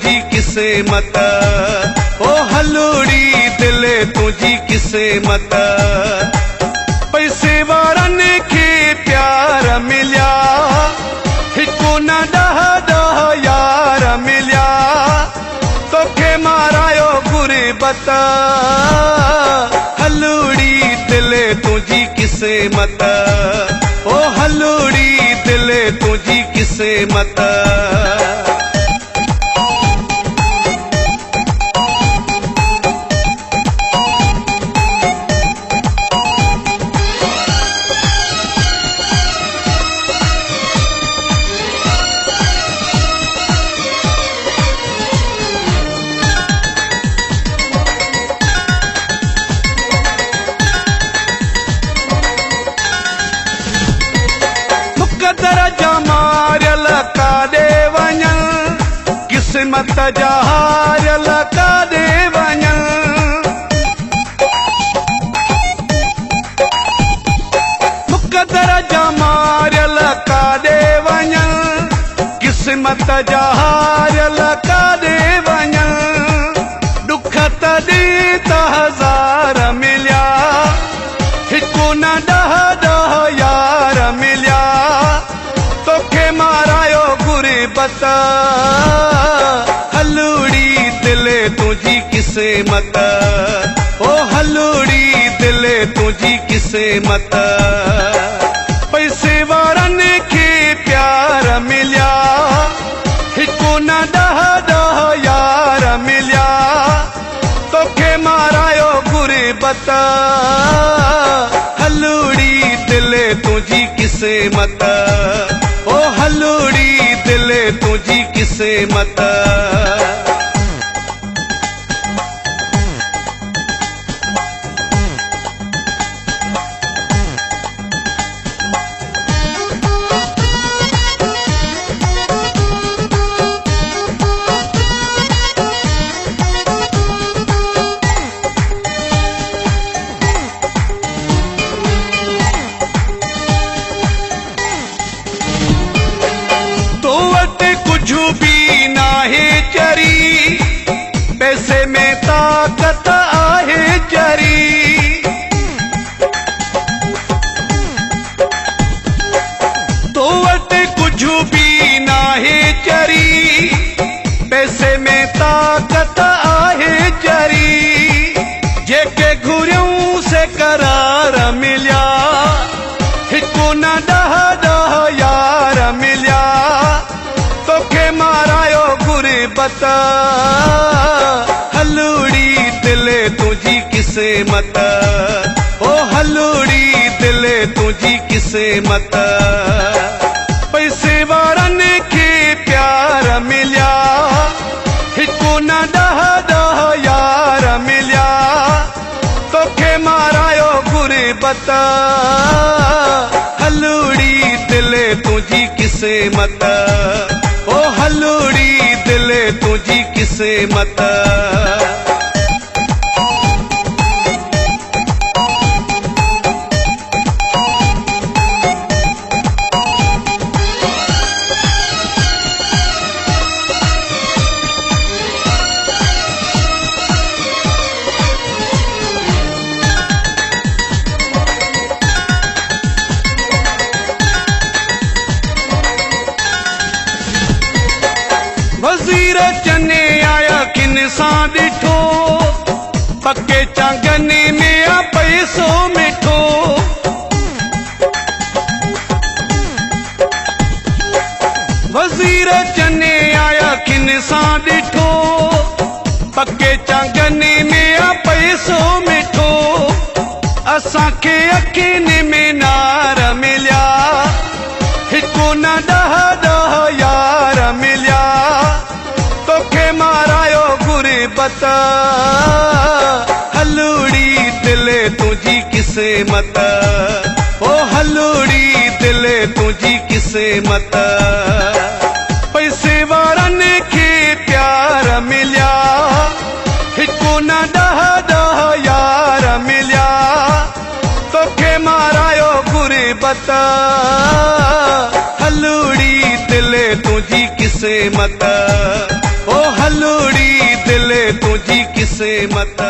तुझी किसे मत, ओ हलूड़ी दिले तुझी किसे मत। पैसे वारनि खे प्यार मिलिया, हिकु न ॾह ॾह यार मिलिया, तोखे मारायो गुरबत। हलूड़ी दिले तुझी किसे मत, ओ हलूड़ी दिले तुझी किसे मत। दरजा मारियल काॾे वञनि, क़िस्मत जा हारियल काॾे वञनि। मुक़दर जा मारियल काॾे वञनि, क़िस्मत जा हारियल काॾे वञनि। ॾुख तॾहिं त हज़ार मिलिया, हिकु न ॾह ॾह यार मिलिया, तोखे मारायो गुरबत। हलूड़ी दिले तुझी किसे मत, ओ हलूड़ी दिले तुझी किसे मत। पैसे वारनि खे प्यार मिलिया, हिकु न ॾह ॾह यार मिलिया, तोखे मारायो गुरबत। हलूड़ी दिले तुझी किसे मत, ओ हलूड़ी दिले तुझी किसे मत। कुझु भी नाहे चरी, पैसे में ताकत आहे चरी। तो वटि कुझु भी नाहे चरी, पैसे में ताकत आहे चरी। जेके घुरियूं से करार मिलिया, हिकु न ॾह ॾह यार मिलिया, तोखे मारायो गुरबत। हलूड़ी दिले तुझी किसे मत, ओ हलूड़ी दिले तुझी किसे मत। पैसे वारनि खे प्यार मिलिया, हिकु न ॾह ॾह यार मिलिया, तोखे मारायो गुरबत। हलूड़ी दिले तुझी किसे मत, ओ हलूड़ी दिले तुझी किसे मत। वज़ीर चने आया किन सां ॾिठो, पके चांगने में आ पैसो मिठो। वज़ीर चने आया किन सां ॾिठो, पके चांगने में आ पैसो मिठो। असांखे अखियुनि में नार मिलिया, हिकु न ॾह ॾह यार मिलिया, तोखे मारायो गुरबत। हलूड़ी दिले तुझी किसे मत, ओ हलूड़ी दिले तुझी किसे मत। पैसे वारनि खे प्यार मिलिया, हिकु न ॾह ॾह यार मिलिया, तोखे मारायो गुरबत। हलूड़ी दिले तुझी किसे मत, ओ हलूड़ी ॾिसे मत